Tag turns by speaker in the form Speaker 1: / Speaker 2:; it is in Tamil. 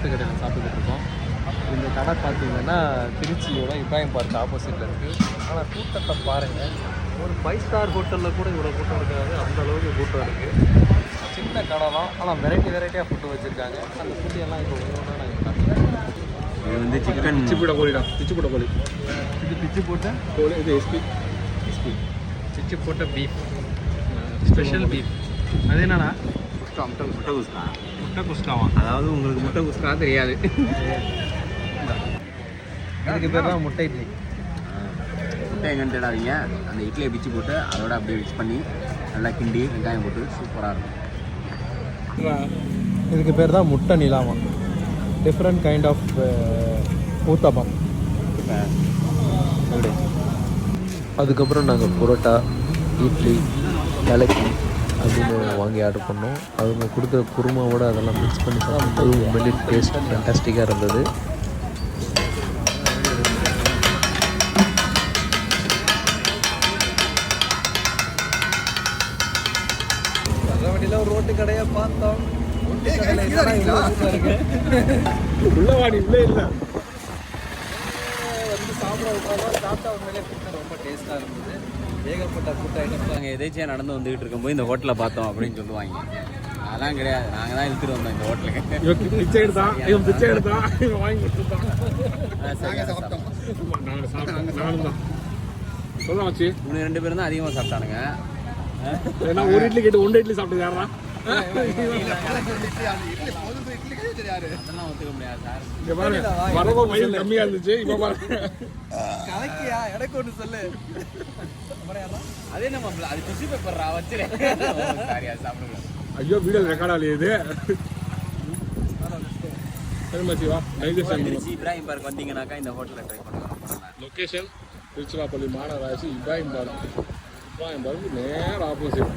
Speaker 1: ரோட்டு கடையில் சாப்பிட்டுக்கிட்டு இருக்கோம். இந்த கடை பார்த்தீங்கன்னா திருச்சியோட இப்ராஹிம் பார்க் ஆப்போசிட்டில் இருக்குது. ஆனால் கூட்டத்தை பாருங்கள், ஒரு 5 ஸ்டார் ஹோட்டலில் கூட இவ்வளோ கூட்டம் இருக்காது, அந்த அளவுக்கு கூட்டம் இருக்குது. சின்ன கடை தான், ஆனால் வெரைட்டியாக ஃபுட்டு வச்சுருக்காங்க. அந்த ஃபுட்டு எல்லாம் இப்போ ஒன்று நாங்கள் காட்டுறேன்.
Speaker 2: இது வந்து சிக்கன் பிச்சு போட்ட கோழி தான். பிச்சு போட்ட கோழி,
Speaker 1: இது பிச்சு போட்ட
Speaker 2: கோழி. இது எஸ்பி
Speaker 1: பிச்சு போட்ட பீஃப், ஸ்பெஷல் பீஃப். அது என்னன்னா
Speaker 2: முட்டை குஸ்கா.
Speaker 1: முட்டை குஸ்காவா?
Speaker 2: அதாவது உங்களுக்கு முட்டை குஸ்கா தெரியாது.
Speaker 1: இதுக்கு பேர் தான் முட்டை இட்லி.
Speaker 2: முட்டை எங்கன்னு தேடாதீங்க, அந்த இட்லியை பிச்சு போட்டு அதோட அப்படியே மிக்ஸ் பண்ணி நல்லா கிண்டி வெங்காயம் போட்டு சூப்பராக இருக்கும்.
Speaker 1: இதுக்கு பேர் தான் முட்டை நிலாமா. Different kind of uttapam. அதுக்கப்புறம் நாங்கள் புரோட்டா, இட்லி, கலக்கி அப்படின்னு வாங்கி ஆர்டர் பண்ணோம். அவங்க கொடுக்குற குருமாவோட அதெல்லாம் மிக்ஸ் பண்ணி சாப்பிடும்போது உண்மையிலே டேஸ்ட் ஃபேண்டாஸ்டிக்காக இருந்தது. ஒரு ரோட்டு கடையை பார்த்தோம்.
Speaker 2: உள்ளவாடி உள்ளே இல்லை
Speaker 1: வந்து சாப்பிட உட்காந்து சாப்பிட்டா உண்மையிலே ஃபுட்டு ரொம்ப டேஸ்ட்டாக இருந்தது. ஏகப்பட்ட ஃபுட் ஐட்டம்ஸ்.
Speaker 2: நாங்கள் எதேச்சியாக நடந்து வந்துகிட்டு இருக்கும்போது இந்த ஹோட்டலில் பார்த்தோம் அப்படின்னு சொல்லுவாங்க. அதெல்லாம் கிடையாது, நாங்கள் தான் இழுத்துட்டு வந்தோம் இந்த ஹோட்டலுக்கு. பிச்சை எடுத்தான், இவன் வாங்கி கொடுத்துட்டான். நானும் தான் சொல்ல வச்சு 2 பேரும் தான் அதிகமாக சாப்பிட்டானுங்க. ஏன்னா ஒரு இட்லி கேட்டு 1 இட்லி சாப்பிட்டு யாரா அதெல்லாம் ஒத்துக்க முடியாது சார். வரவோ வயல் கம்மியா இருந்துச்சு. இப்போ பாருங்க
Speaker 1: கலக்கியா எனக்கு ஒன்று சொல்லு.
Speaker 2: அதே நம்ம அது டிஷ்யூ பேப்பர் வச்சு சாரியா சாப்பிடுங்க. ஐயோ வீடியோ ரெக்கார்ட் ஆகலையே இது. திருச்சி இப்ராஹிம் பார்க் வந்தீங்கன்னாக்கா இந்த ஹோட்டலில் ட்ரை பண்ணுவோம். லொக்கேஷன் திருச்சிராப்பள்ளி மாநகராட்சி இப்ராஹிம் பார்க் நேர் ஆப்போசிட்.